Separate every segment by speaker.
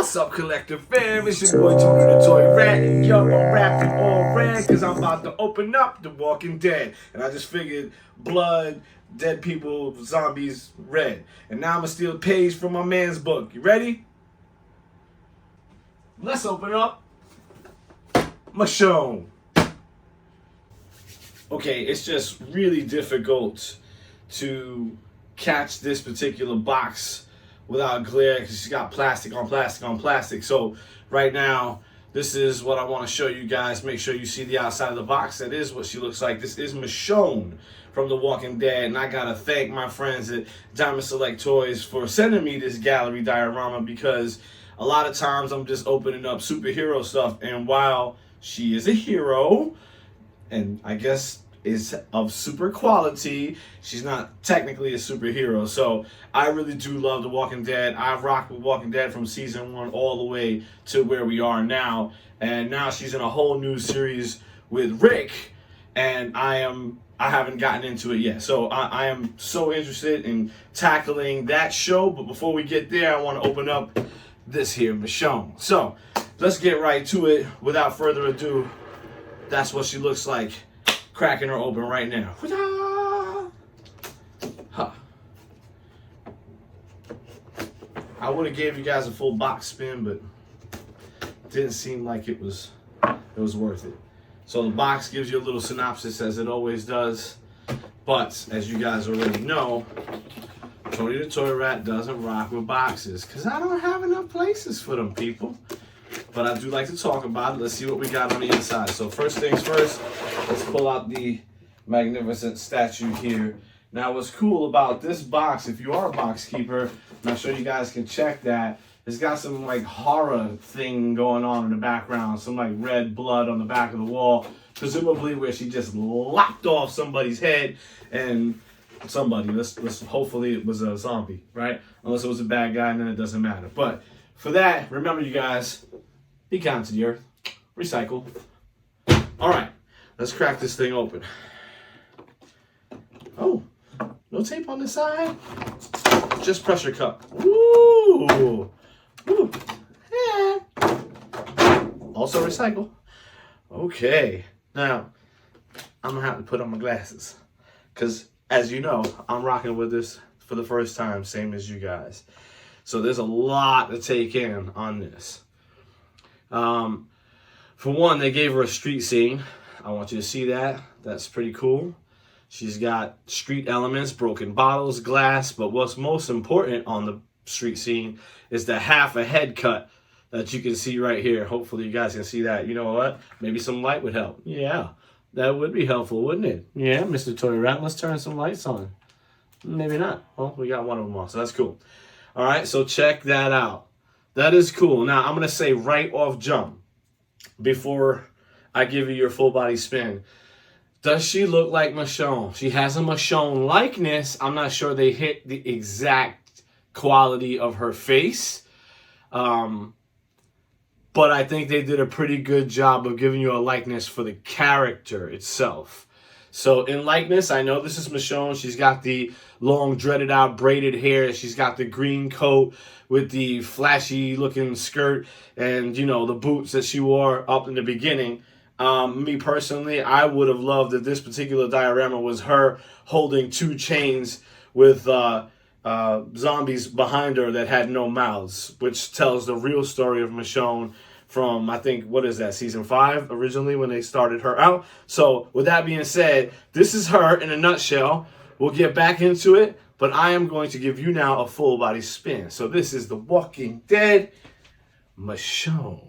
Speaker 1: What's up, collective fam? It's your boy Tony the Toy Rat, and yo, I'm rapping all red because I'm about to open up The Walking Dead. And I just figured blood, dead people, zombies, red. And now I'm gonna steal a page from my man's book. You ready? Let's open up Michonne. Okay, it's just really difficult to catch this particular box without glare because she's got plastic on plastic on plastic. So right now, this is what I want to show you guys. Make sure you see the outside of the box. That is what she looks like. This is Michonne from The Walking Dead, and I gotta thank my friends at Diamond Select Toys for sending me this gallery diorama, because a lot of times I'm just opening up superhero stuff, and while she is a hero, and I guess is of super quality, she's not technically a superhero. So I really do love The Walking Dead. I've rocked with Walking Dead from season 1 all the way to where we are now, and now she's in a whole new series with Rick, and I haven't gotten into it yet. So I am so interested in tackling that show. But before we get there, I want to open up this here Michonne. So let's get right to it without further ado. That's what she looks like, cracking her open right now. Huh. I would have gave you guys a full box spin, but it didn't seem like it was worth it. So the box gives you a little synopsis, as it always does. But as you guys already know, Tony the Toy Rat doesn't rock with boxes because I don't have enough places for them, people. But I do like to talk about it. Let's see what we got on the inside. So first things first, let's pull out the magnificent statue here. Now what's cool about this box, if you are a box keeper, and I'm sure you guys can check that, it's got some like horror thing going on in the background, some like red blood on the back of the wall, presumably where she just lopped off somebody's head, and somebody, let's hopefully it was a zombie, right? Unless it was a bad guy, and then it doesn't matter. But for that, remember you guys, be kind to the earth, recycle. All right, let's crack this thing open. Oh, no tape on the side, just pressure cup. Ooh, ooh, yeah. Also recycle. Okay, now I'm gonna have to put on my glasses because, as you know, I'm rocking with this for the first time, same as you guys. So there's a lot to take in on this. For one, they gave her a street scene. I want you to see that. That's pretty cool. She's got street elements, broken bottles, glass, but what's most important on the street scene is the half a head cut that you can see right here. Hopefully you guys can see that. You know what? Maybe some light would help. Yeah, that would be helpful, wouldn't it? Yeah, Mr. Toy Rat, let's turn some lights on. Maybe not. Well, we got one of them on, so that's cool. All right, so check that out. That is cool. Now, I'm going to say right off jump, before I give you your full body spin, does she look like Michonne? She has a Michonne likeness. I'm not sure they hit the exact quality of her face. But I think they did a pretty good job of giving you a likeness for the character itself. So in likeness, I know this is Michonne. She's got the long dreaded out braided hair. She's got the green coat with the flashy looking skirt and, you know, the boots that she wore up in the beginning. Me personally, I would have loved if this particular diorama was her holding 2 chains with zombies behind her that had no mouths, which tells the real story of Michonne from, I think, what is that, season 5 originally when they started her out. So with that being said, this is her in a nutshell. We'll get back into it, but I am going to give you now a full body spin. So this is The Walking Dead Michonne.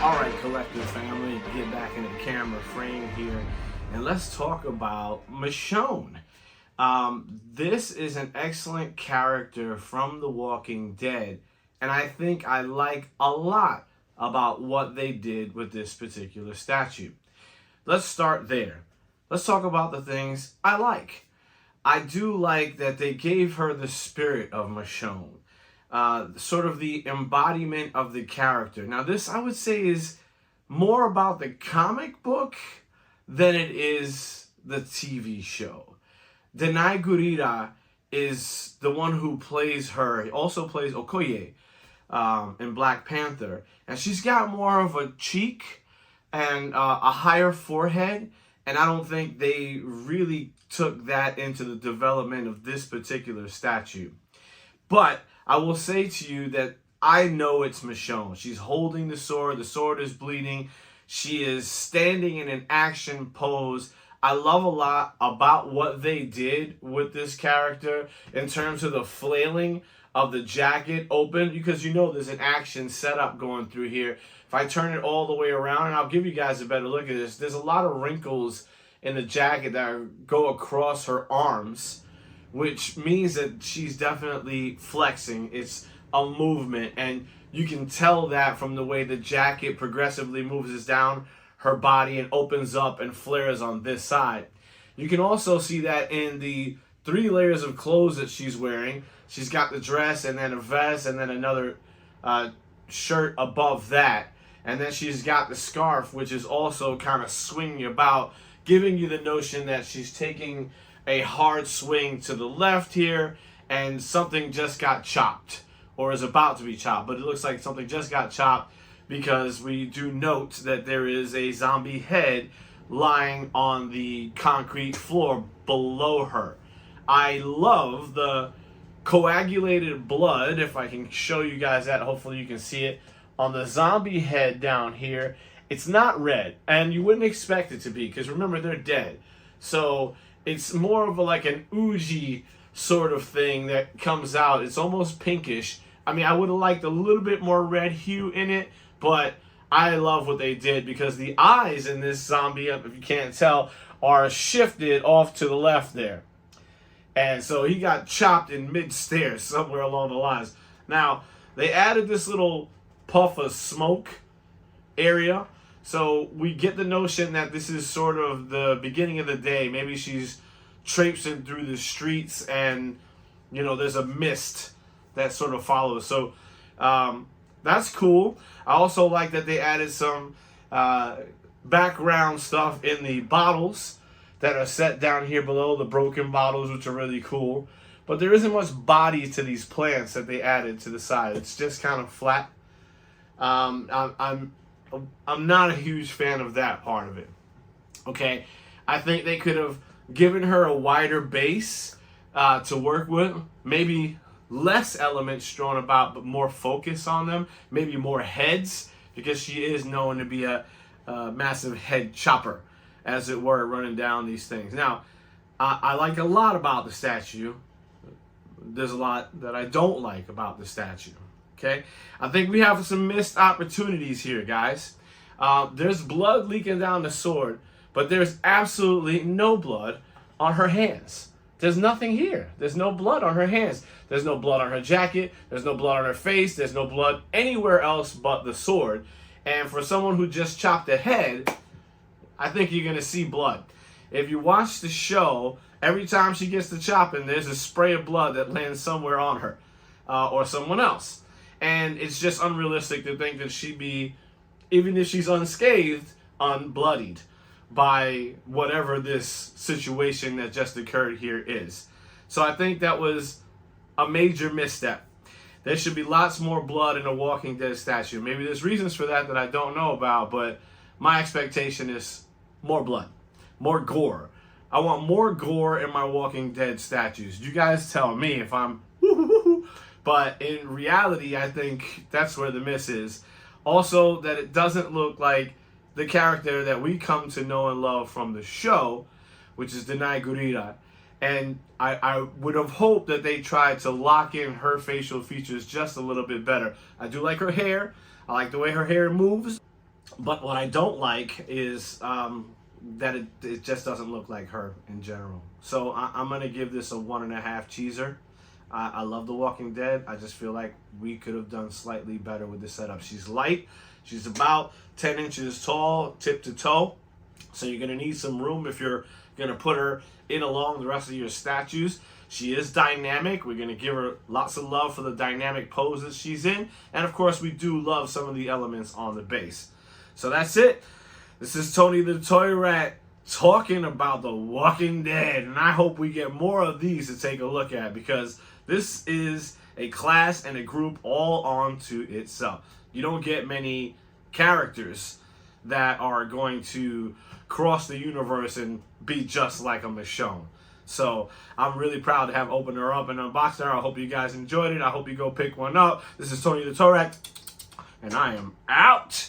Speaker 1: All right, collective family, get back in the camera frame here. and let's talk about Michonne. This is an excellent character from The Walking Dead, and I think I like a lot about what they did with this particular statue. Let's start there. Let's talk about the things I like. I do like that they gave her the spirit of Michonne, sort of the embodiment of the character. Now, this I would say is more about the comic book than it is the TV show. Denai Gurira is the one who plays her. He also plays Okoye in Black Panther. And she's got more of a cheek and a higher forehead. And I don't think they really took that into the development of this particular statue. But I will say to you that I know it's Michonne. She's holding the sword is bleeding. She is standing in an action pose. I love a lot about what they did with this character in terms of the flailing of the jacket open, because you know there's an action setup going through here. If I turn it all the way around, and I'll give you guys a better look at this, there's a lot of wrinkles in the jacket that go across her arms, which means that she's definitely flexing. It's a movement, and you can tell that from the way the jacket progressively moves down her body and opens up and flares on this side. You can also see that in the 3 layers of clothes that she's wearing. She's got the dress and then a vest and then another shirt above that. And then she's got the scarf, which is also kind of swinging about, giving you the notion that she's taking a hard swing to the left here and something just got chopped or is about to be chopped. But it looks like something just got chopped because we do note that there is a zombie head lying on the concrete floor below her. I love the coagulated blood, if I can show you guys that, hopefully you can see it, on the zombie head down here. It's not red, and you wouldn't expect it to be, because remember, they're dead. So it's more of like an oozy sort of thing that comes out. It's almost pinkish. I mean, I would have liked a little bit more red hue in it, but I love what they did because the eyes in this zombie, if you can't tell, are shifted off to the left there. And so he got chopped in mid-stairs somewhere along the lines. Now, they added this little puff of smoke area. So we get the notion that this is sort of the beginning of the day. Maybe she's traipsing through the streets and, you know, there's a mist that sort of follows. So that's cool. I also like that they added some background stuff in the bottles that are set down here below, the broken bottles, which are really cool. But there isn't much body to these plants that they added to the side. It's just kind of flat. I'm not a huge fan of that part of it. Okay, I think they could have given her a wider base to work with. Maybe less elements strewn about, but more focus on them. Maybe more heads, because she is known to be a massive head chopper, as it were, running down these things. Now, I like a lot about the statue. There's a lot that I don't like about the statue. Okay, I think we have some missed opportunities here, guys. There's blood leaking down the sword, but there's absolutely no blood on her hands. There's nothing here. There's no blood on her hands. There's no blood on her jacket. There's no blood on her face. There's no blood anywhere else but the sword. And for someone who just chopped a head, I think you're going to see blood. If you watch the show, every time she gets to chopping, there's a spray of blood that lands somewhere on her or someone else. And it's just unrealistic to think that she'd be, even if she's unscathed, unbloodied by whatever this situation that just occurred here is. So I think that was a major misstep. There should be lots more blood in a Walking Dead statue. Maybe there's reasons for that that I don't know about, but my expectation is more blood, more gore. I want more gore in my Walking Dead statues. You guys tell me if I'm but in reality, I think that's where the miss is. Also, that it doesn't look like the character that we come to know and love from the show, which is Denai Gurira. And I would have hoped that they tried to lock in her facial features just a little bit better. I do like her hair. I like the way her hair moves. But what I don't like is that it just doesn't look like her in general. So I'm going to give this a 1.5 cheeser. I love The Walking Dead. I just feel like we could have done slightly better with the setup. She's light. She's about 10 inches tall, tip to toe. So you're going to need some room if you're going to put her in along the rest of your statues. She is dynamic. We're going to give her lots of love for the dynamic poses she's in. And of course, we do love some of the elements on the base. So that's it. This is Tony the Toy Rat talking about The Walking Dead. And I hope we get more of these to take a look at, because this is a class and a group all onto itself. You don't get many characters that are going to cross the universe and be just like a Michonne. So I'm really proud to have opened her up and unboxed her. I hope you guys enjoyed it. I hope you go pick one up. This is Tony the Toy Rat, and I am out.